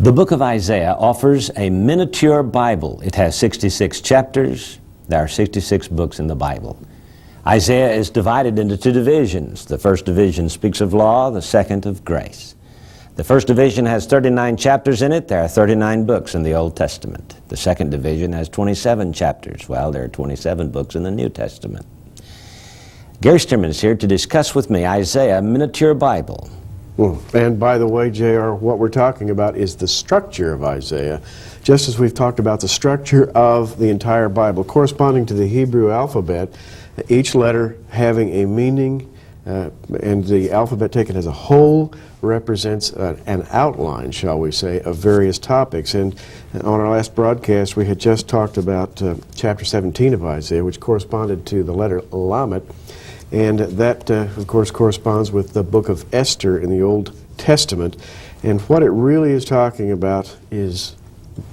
The book of Isaiah offers a miniature Bible. It has 66 chapters. There are 66 books in the Bible. Isaiah is divided into two divisions. The first division speaks of law, the second of grace. The first division has 39 chapters in it. There are 39 books in the Old Testament. The second division has 27 chapters. Well, there are 27 books in the New Testament. Gary Stearman is here to discuss with me Isaiah Miniature Bible. And by the way, J.R., what we're talking about is the structure of Isaiah, just as we've talked about the structure of the entire Bible, corresponding to the Hebrew alphabet, each letter having a meaning, and the alphabet taken as a whole represents an outline, shall we say, of various topics. And on our last broadcast, we had just talked about chapter 17 of Isaiah, which corresponded to the letter Lamed. And that, of course, corresponds with the book of Esther in the Old Testament. And what it really is talking about is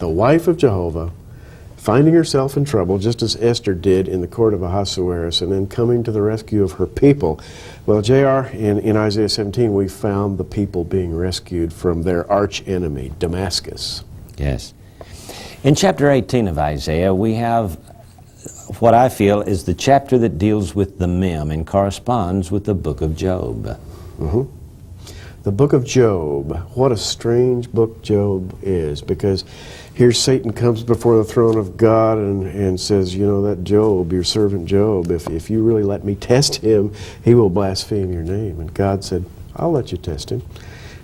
the wife of Jehovah finding herself in trouble, just as Esther did in the court of Ahasuerus, and then coming to the rescue of her people. Well, J.R., in Isaiah 17, we found the people being rescued from their arch enemy, Damascus. Yes. In chapter 18 of Isaiah, we have what I feel is the chapter that deals with the Mem and corresponds with the book of Job. The book of Job. What a strange book Job is, because here Satan comes before the throne of God and says, you know, that Job, your servant Job, if you really let me test him, he will blaspheme your name. And God said, I'll let you test him.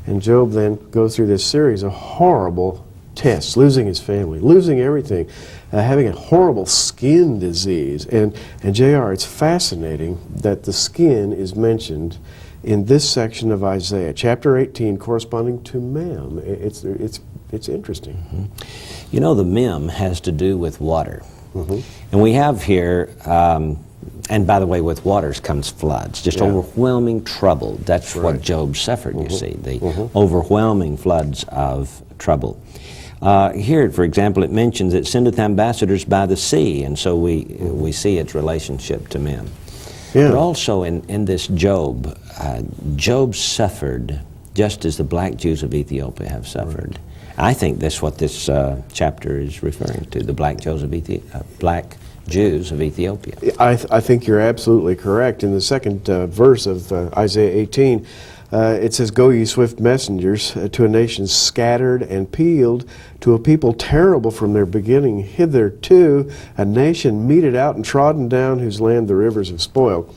And Job then goes through this series of horrible tests, losing his family, losing everything, having a horrible skin disease. And J.R., it's fascinating that the skin is mentioned in this section of Isaiah, chapter 18, corresponding to Mem. It's interesting. You know, the Mem has to do with water. And we have here, and by the way, with waters comes floods, just overwhelming trouble. That's what Job suffered, you see, the overwhelming floods of trouble. Here, for example, it mentions it sendeth ambassadors by the sea, and so we see its relationship to Mem. But also in this Job, Job suffered just as the black Jews of Ethiopia have suffered. I think that's what this chapter is referring to, the black Jews of Ethiopia. I think you're absolutely correct. In the second verse of Isaiah 18, it says, Go ye swift messengers to a nation scattered and peeled, to a people terrible from their beginning hitherto, a nation meted out and trodden down, whose land the rivers have spoiled.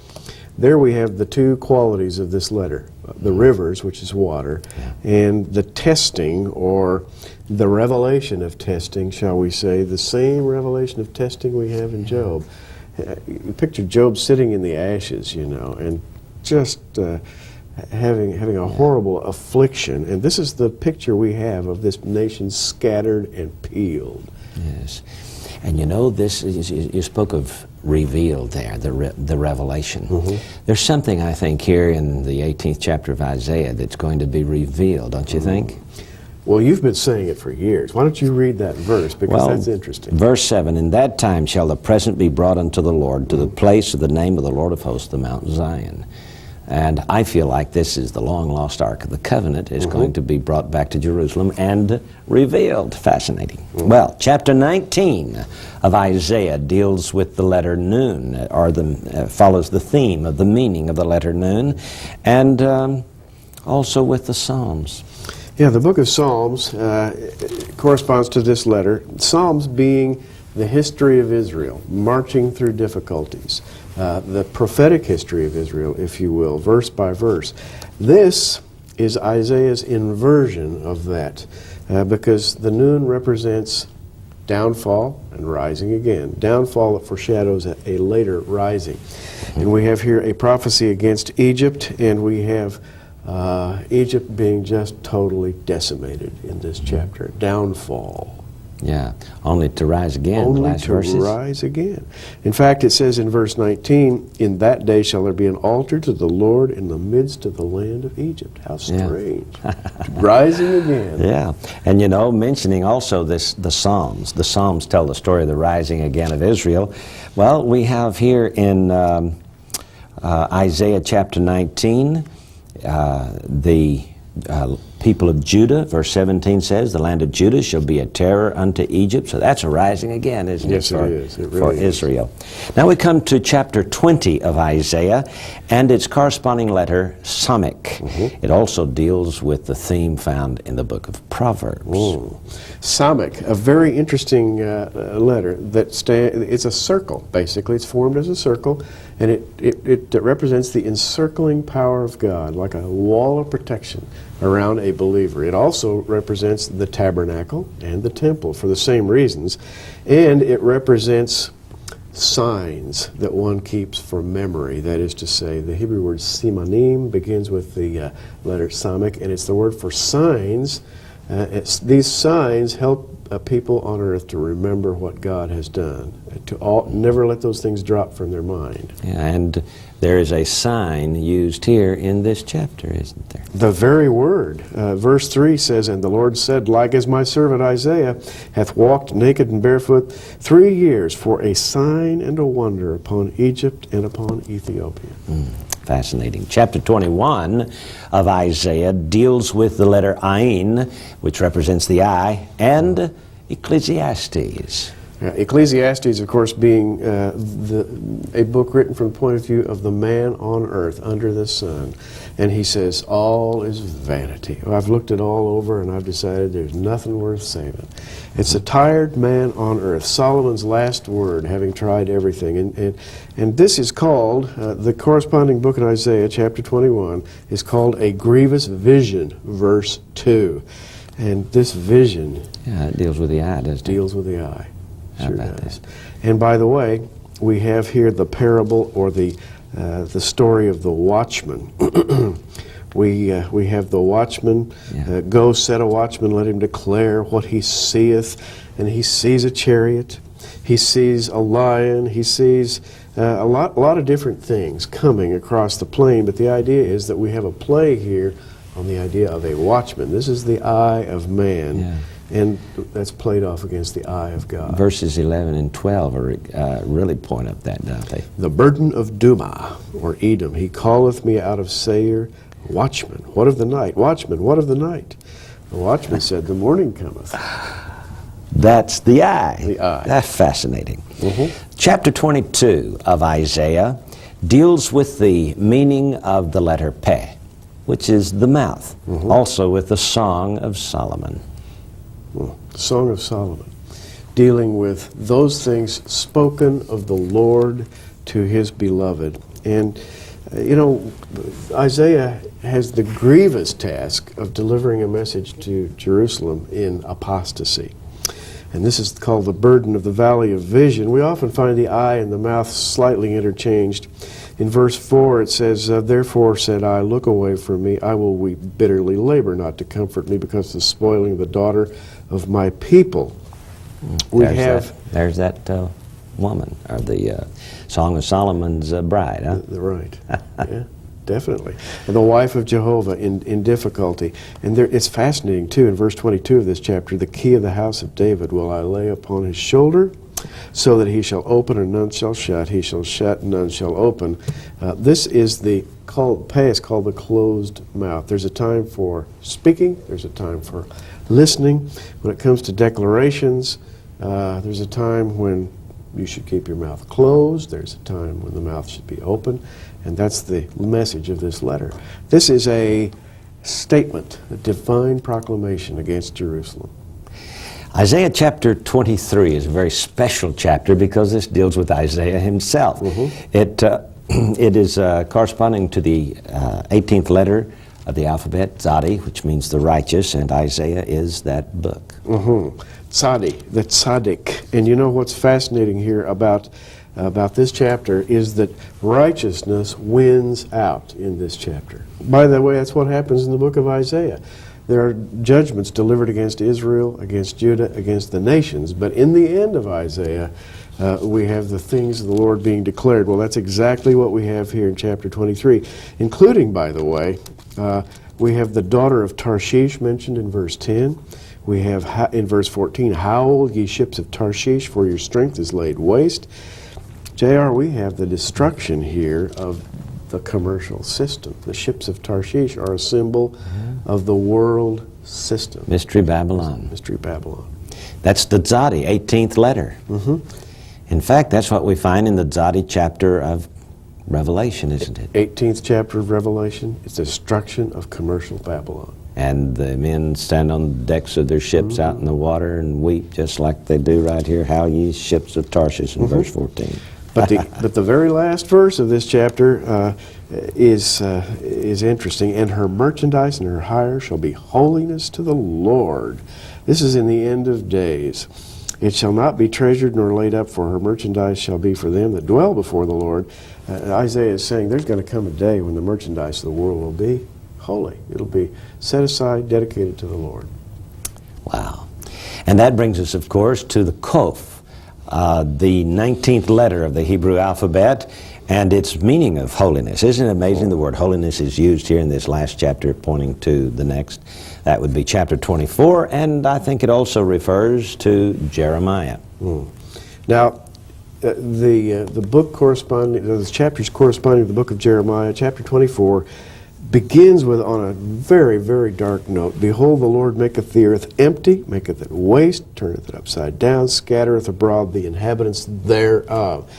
There we have the two qualities of this letter, the rivers, which is water, and the testing, or the revelation of testing, shall we say, the same revelation of testing we have in Job. You picture Job sitting in the ashes, you know, and just having a horrible affliction. And this is the picture we have of this nation scattered and peeled. Yes. And you know, this is, you spoke of revealed there, the revelation. There's something, I think, here in the 18th chapter of Isaiah that's going to be revealed, don't you think? Well, you've been saying it for years. Why don't you read that verse, because that's interesting. Verse 7, In that time shall the present be brought unto the Lord, to the place of the name of the Lord of hosts, the Mount Zion. And I feel like this is the long-lost Ark of the Covenant is going to be brought back to Jerusalem and revealed. Fascinating. Well, chapter 19 of Isaiah deals with the letter Nun, or follows the theme of the meaning of the letter Nun, and also with the Psalms. Yeah, the book of Psalms corresponds to this letter. Psalms being the history of Israel, marching through difficulties. The prophetic history of Israel, if you will, verse by verse. This is Isaiah's inversion of that, because the Nun represents downfall and rising again. Downfall that foreshadows a later rising. And we have here a prophecy against Egypt, and we have Egypt being just totally decimated in this chapter. Downfall. Yeah, only to rise again. Only to rise again. In fact, it says in verse 19, In that day shall there be an altar to the Lord in the midst of the land of Egypt. How strange. Rising again. Yeah, and you know, mentioning also the Psalms. The Psalms tell the story of the rising again of Israel. Well, we have here in Isaiah chapter 19, the people of Judah. Verse 17 says, the land of Judah shall be a terror unto Egypt. So that's a rising again, isn't Yes, it, it is. It for really is. Israel. Now we come to chapter 20 of Isaiah and its corresponding letter, Samech. It also deals with the theme found in the book of Proverbs. Samech, a very interesting letter it's a circle, basically. It's formed as a circle, and it represents the encircling power of God, like a wall of protection around a believer. It also represents the tabernacle and the temple for the same reasons, and it represents signs that one keeps for memory. That is to say, the Hebrew word simanim begins with the letter Samech, and it's the word for signs. These signs help people on earth to remember what God has done, to never let those things drop from their mind. Yeah, and there is a sign used here in this chapter, isn't there? The very word. Verse 3 says, and the Lord said, like as my servant Isaiah hath walked naked and barefoot 3 years for a sign and a wonder upon Egypt and upon Ethiopia. Fascinating. Chapter 21 of Isaiah deals with the letter Ayin, which represents the eye, and Ecclesiastes. Ecclesiastes, of course, being a book written from the point of view of the man on earth under the sun. And he says, all is vanity. I've looked it all over and I've decided there's nothing worth saving. It's a tired man on earth, Solomon's last word, having tried everything. And this is called, the corresponding book in Isaiah, chapter 21, is called a grievous vision, verse 2. And this vision It deals with the eye, doesn't it? deals with the eye. How Sure about does. And by the way, we have here the parable or the story of the watchman. We have the watchman, go set a watchman, let him declare what he seeth. And he sees a chariot, he sees a lion, he sees a lot of different things coming across the plain. But the idea is that we have a play here on the idea of a watchman. This is the eye of man. Yeah. And that's played off against the eye of God. Verses 11 and 12 really point up that, don't they? The burden of Duma, or Edom, he calleth me out of Seir, watchman, what of the night? Watchman, what of the night? The watchman said, the morning cometh. That's the eye. The eye. That's fascinating. Chapter 22 of Isaiah deals with the meaning of the letter Peh, which is the mouth, also with the Song of Solomon. The Song of Solomon, dealing with those things spoken of the Lord to his beloved. And, Isaiah has the grievous task of delivering a message to Jerusalem in apostasy. And this is called the burden of the valley of vision. We often find the eye and the mouth slightly interchanged. In verse 4 it says, therefore said I, look away from me, I will weep bitterly, labor not to comfort me, because of the spoiling of the daughter of my people. There's that woman, or the Song of Solomon's bride, huh? Right. Yeah, definitely. And the wife of Jehovah in difficulty. And it's fascinating, too, in verse 22 of this chapter, the key of the house of David will I lay upon his shoulder, so that he shall open and none shall shut, he shall shut and none shall open. This is Peh is called the closed mouth. There's a time for speaking, there's a time for listening. When it comes to declarations, there's a time when you should keep your mouth closed, there's a time when the mouth should be open, and that's the message of this letter. This is a statement, a divine proclamation against Jerusalem. Isaiah chapter 23 is a very special chapter because this deals with Isaiah himself. It is corresponding to the 18th letter of the alphabet, Tzadi, which means the righteous, and Isaiah is that book. Tzadi, the tzaddik. And you know what's fascinating here about this chapter is that righteousness wins out in this chapter. By the way, that's what happens in the book of Isaiah. There are judgments delivered against Israel, against Judah, against the nations. But in the end of Isaiah, we have the things of the Lord being declared. Well, that's exactly what we have here in chapter 23, including, by the way, we have the daughter of Tarshish mentioned in verse 10. We have in verse 14, howl, ye ships of Tarshish, for your strength is laid waste. J.R., we have the destruction here of the commercial system. The ships of Tarshish are a symbol of the world system. Mystery Babylon. Mystery Babylon. That's the Tzadi, 18th letter. In fact, that's what we find in the Tzadi chapter of Revelation, isn't it? 18th chapter of Revelation, it's the destruction of commercial Babylon. And the men stand on the decks of their ships out in the water and weep just like they do right here. How ye ships of Tarshish in verse 14. But the very last verse of this chapter is interesting. And her merchandise and her hire shall be holiness to the Lord. This is in the end of days. It shall not be treasured nor laid up, for her merchandise shall be for them that dwell before the Lord. Isaiah is saying there's going to come a day when the merchandise of the world will be holy. It'll be set aside, dedicated to the Lord. Wow. And that brings us, of course, to the Kof, the 19th letter of the Hebrew alphabet, and its meaning of holiness. Isn't it amazing? The word holiness is used here in this last chapter, pointing to the next. That would be chapter 24, and I think it also refers to Jeremiah. Now, the book corresponding, the chapters corresponding to the book of Jeremiah, chapter 24, begins with, on a very, very dark note, behold, the Lord maketh the earth empty, maketh it waste, turneth it upside down, scattereth abroad the inhabitants thereof.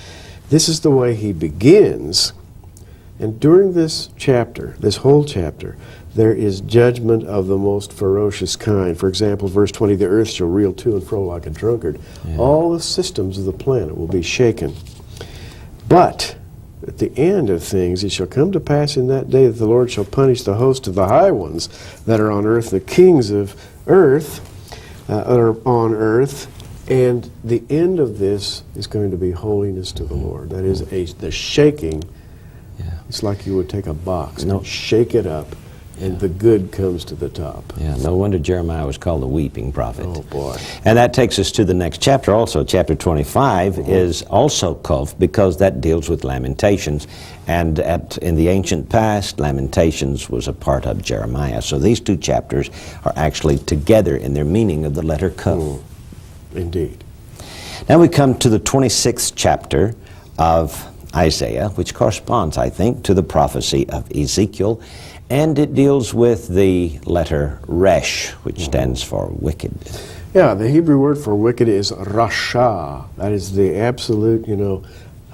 This is the way he begins. And during this chapter, this whole chapter, there is judgment of the most ferocious kind. For example, verse 20, the earth shall reel to and fro like a drunkard. Yeah. All the systems of the planet will be shaken. But at the end of things, it shall come to pass in that day that the Lord shall punish the host of the high ones that are on earth, the kings of earth are on earth, and the end of this is going to be holiness to the Lord. That is the shaking. Yeah. It's like you would take a box and shake it up, and the good comes to the top. Yeah, no wonder Jeremiah was called the weeping prophet. Oh, boy. And that takes us to the next chapter also. Chapter 25 is also Kof, because that deals with Lamentations. And in the ancient past, Lamentations was a part of Jeremiah. So these two chapters are actually together in their meaning of the letter Kof. Indeed. Now we come to the 26th chapter of Isaiah, which corresponds, I think, to the prophecy of Ezekiel. And it deals with the letter Resh, which stands for wicked. Yeah, the Hebrew word for wicked is rasha. That is the absolute,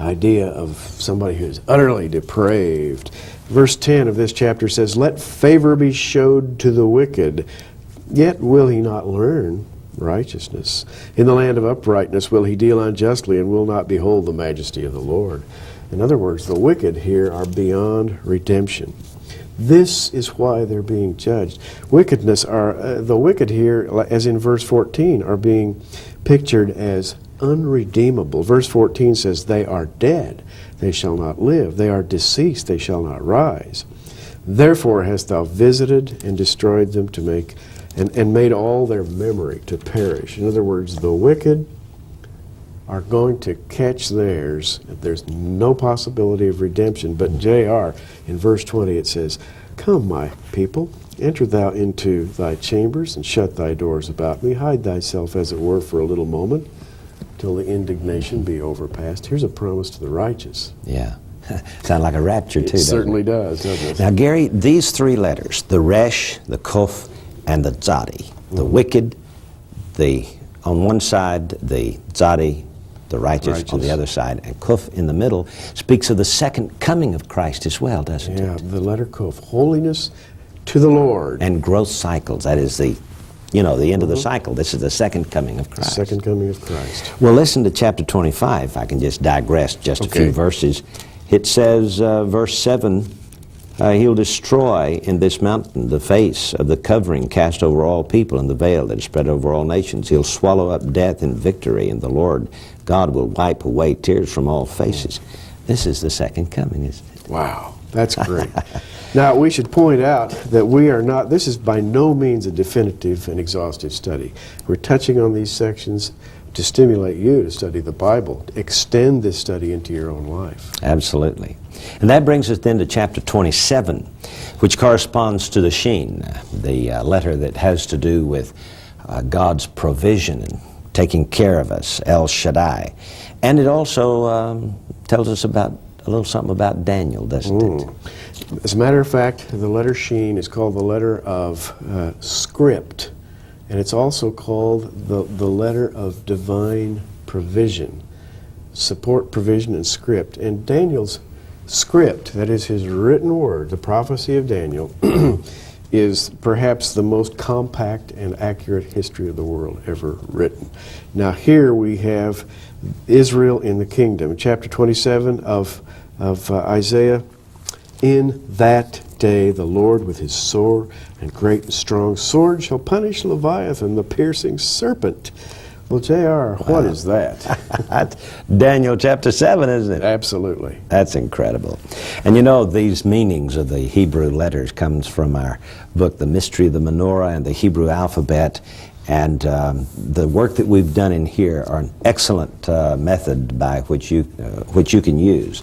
idea of somebody who is utterly depraved. Verse 10 of this chapter says, let favor be showed to the wicked, yet will he not learn righteousness. In the land of uprightness will he deal unjustly, and will not behold the majesty of the Lord. In other words, the wicked here are beyond redemption. This is why they're being judged. Wickedness the wicked here, as in verse 14, are being pictured as unredeemable. Verse 14 says, they are dead, they shall not live. They are deceased, they shall not rise. Therefore hast thou visited and destroyed them to make, and made all their memory to perish. In other words, the wicked are going to catch theirs. There's no possibility of redemption. But J.R., in verse 20, it says, come, my people, enter thou into thy chambers, and shut thy doors about me. Hide thyself, as it were, for a little moment, till the indignation be overpast. Here's a promise to the righteous. Yeah. Sound like a rapture, too, It certainly does, doesn't it? Now, Gary, these three letters, the Resh, the Kof, and the Tzadi, the wicked, on one side, the Tzadi, the righteous on the other side, and Kof in the middle, speaks of the second coming of Christ as well, doesn't it? Yeah, the letter Kof, holiness to the Lord. And growth cycles, that is the end of the cycle. This is the second coming of Christ. The second coming of Christ. Well, listen to chapter 25, if I can just digress just a few verses. It says, verse 7, he'll destroy in this mountain the face of the covering cast over all people, and the veil that is spread over all nations. He'll swallow up death in victory, and the Lord God will wipe away tears from all faces. This is the second coming, isn't it? Wow, that's great. Now, we should point out that this is by no means a definitive and exhaustive study. We're touching on these sections to stimulate you to study the Bible. Extend this study into your own life. Absolutely. And that brings us then to chapter 27, which corresponds to the Sheen, the letter that has to do with God's provision and taking care of us, El Shaddai. And it also tells us about a little something about Daniel, doesn't it? As a matter of fact, the letter Sheen is called the letter of script, and it's also called the letter of divine provision. Support, provision, and script. And Daniel's script, that is his written word, the prophecy of Daniel, is perhaps the most compact and accurate history of the world ever written. Now here we have Israel in the kingdom. Chapter 27 of Isaiah. In that day the Lord with his sore and great and strong sword shall punish Leviathan, the piercing serpent. Well, J.R., what is that? Daniel chapter 7, isn't it? Absolutely. That's incredible. And you know, these meanings of the Hebrew letters comes from our book, The Mystery of the Menorah and the Hebrew Alphabet. And the work that we've done in here are an excellent method by which you can use,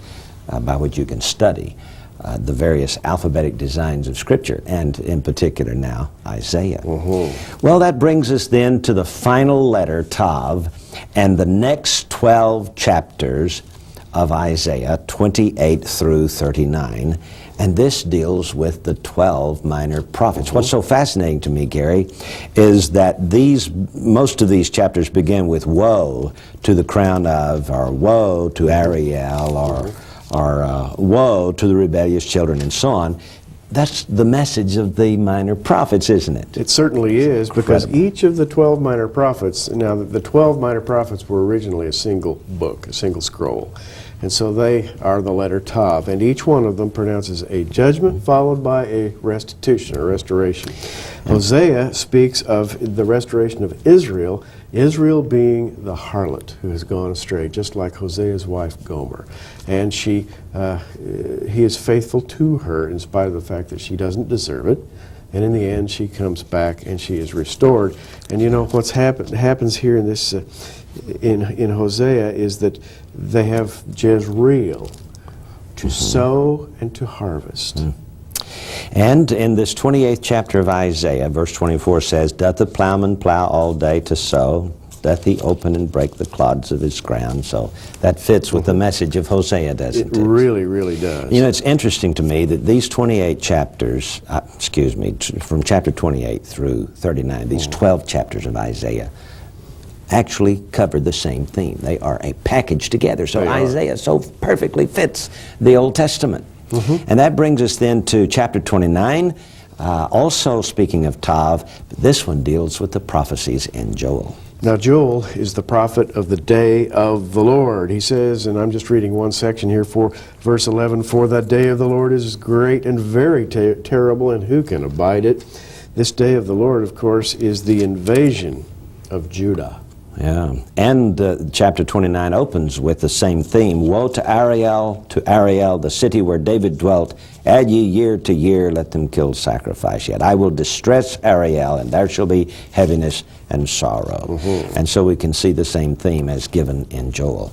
by which you can study the various alphabetic designs of Scripture, and in particular now, Isaiah. Well, that brings us then to the final letter, Tav, and the next 12 chapters of Isaiah, 28 through 39, and this deals with the 12 minor prophets. What's so fascinating to me, Gary, is that most of these chapters begin with woe to the crown of, or woe to Ariel, or woe to the rebellious children, and so on. That's the message of the minor prophets, isn't it? It certainly is, because each of the 12 minor prophets, now the 12 minor prophets were originally a single book, a single scroll. And so they are the letter Tav, and each one of them pronounces a judgment followed by a restitution, or restoration. Hosea speaks of the restoration of Israel, Israel being the harlot who has gone astray, just like Hosea's wife Gomer. And he is faithful to her in spite of the fact that she doesn't deserve it. And in the end, she comes back and she is restored. And you know what's happens here in this in Hosea is that they have Jezreel to sow and to harvest. And in this 28th chapter of Isaiah, verse 24 says, "Doth the plowman plow all day to sow? Doth he open and break the clods of his ground?" So that fits with the message of Hosea, doesn't it? It really, really does. You know, it's interesting to me that these 28 chapters, from chapter 28 through 39, these 12 chapters of Isaiah, actually cover the same theme. They are a package together. So Isaiah so perfectly fits the Old Testament. And that brings us then to chapter 29, also speaking of Tav, but this one deals with the prophecies in Joel. Now Joel is the prophet of the day of the Lord. He says, and I'm just reading one section here for verse 11, "For that day of the Lord is great and very terrible, and who can abide it?" This day of the Lord, of course, is the invasion of Judah. Yeah, and chapter 29 opens with the same theme. "Woe to Ariel, the city where David dwelt. Add ye year to year, let them kill sacrifice yet. I will distress Ariel, and there shall be heaviness and sorrow." And so we can see the same theme as given in Joel.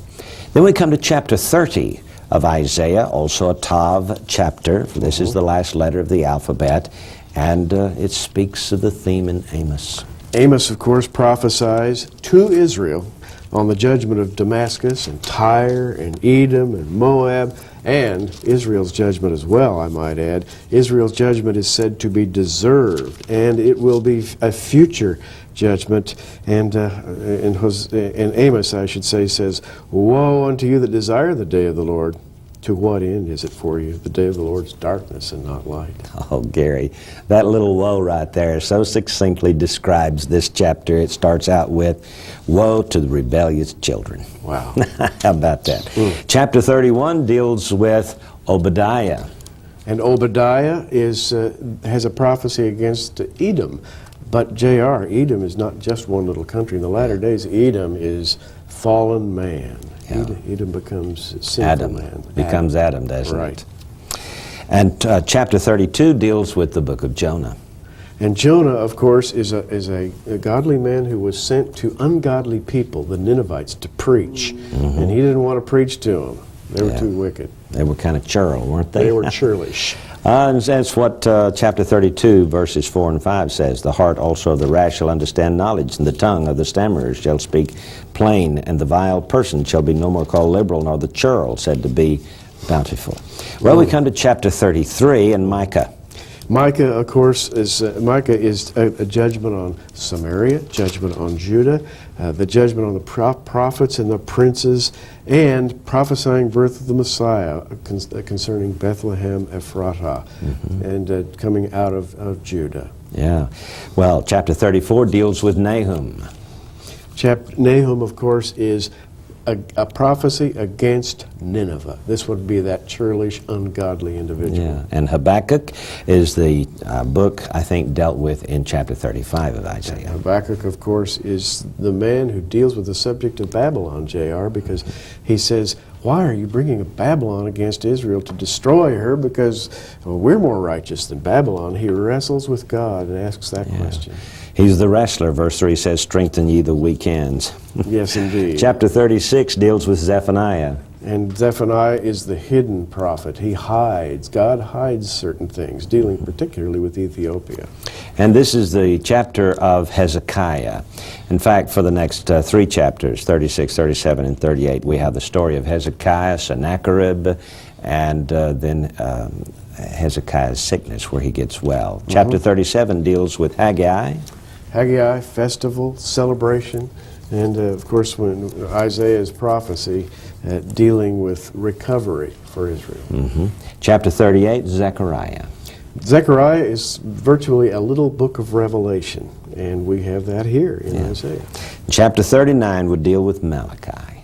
Then we come to chapter 30 of Isaiah, also a Tav chapter. This is the last letter of the alphabet, and it speaks of the theme in Amos. Amos, of course, prophesies to Israel on the judgment of Damascus and Tyre and Edom and Moab, and Israel's judgment as well, I might add. Israel's judgment is said to be deserved, and it will be a future judgment. And Amos, I should say, says, "Woe unto you that desire the day of the Lord. To what end is it for you? The day of the Lord's darkness and not light." Oh, Gary, that little woe right there so succinctly describes this chapter. It starts out with, "Woe to the rebellious children." Wow. How about that? Chapter 31 deals with Obadiah. And Obadiah has a prophecy against Edom. But J.R., Edom is not just one little country. In the latter days, Edom is fallen man. Yeah. Edom becomes sinful man. Becomes Adam, doesn't it? Right. And chapter 32 deals with the book of Jonah. And Jonah, of course, is a godly man who was sent to ungodly people, the Ninevites, to preach. And he didn't want to preach to them. They were too wicked. They were kind of churl, weren't they? They were churlish. And that's what chapter 32, verses 4 and 5 says. "The heart also of the rash shall understand knowledge, and the tongue of the stammerers shall speak plain, and the vile person shall be no more called liberal, nor the churl said to be Bountiful. Well, we come to chapter 33 in Micah. Micah, of course, is a judgment on Samaria, judgment on Judah, the judgment on the prophets and the princes, and prophesying birth of the Messiah concerning Bethlehem Ephratah, and coming out of Judah. Yeah. Well, chapter 34 deals with Nahum. Nahum, of course, is a prophecy against Nineveh. This would be that churlish, ungodly individual. Yeah. And Habakkuk is the book, I think, dealt with in chapter 35 of Isaiah. Habakkuk, of course, is the man who deals with the subject of Babylon, J.R., because he says, why are you bringing Babylon against Israel to destroy her? Because we're more righteous than Babylon. He wrestles with God and asks that question. He's the wrestler. Verse 3 says, strengthen ye the weak hands. Yes, indeed. Chapter 36 deals with Zephaniah. And Zephaniah is the hidden prophet. He hides. God hides certain things, dealing particularly with Ethiopia. And this is the chapter of Hezekiah. In fact, for the next 3 chapters, 36, 37, and 38, we have the story of Hezekiah, Sennacherib, and then Hezekiah's sickness where he gets well. Chapter 37 deals with Haggai. Haggai, festival, celebration, and of course when Isaiah's prophecy dealing with recovery for Israel. Chapter 38, Zechariah. Zechariah is virtually a little book of Revelation, and we have that here in Isaiah. Chapter 39 would deal with Malachi.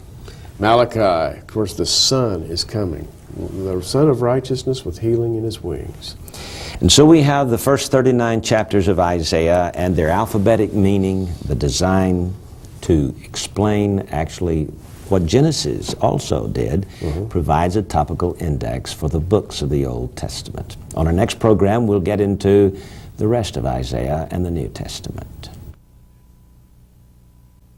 Malachi, of course, the Son is coming, the Son of righteousness with healing in his wings. And so we have the first 39 chapters of Isaiah and their alphabetic meaning, the design to explain actually what Genesis also did, provides a topical index for the books of the Old Testament. On our next program, we'll get into the rest of Isaiah and the New Testament.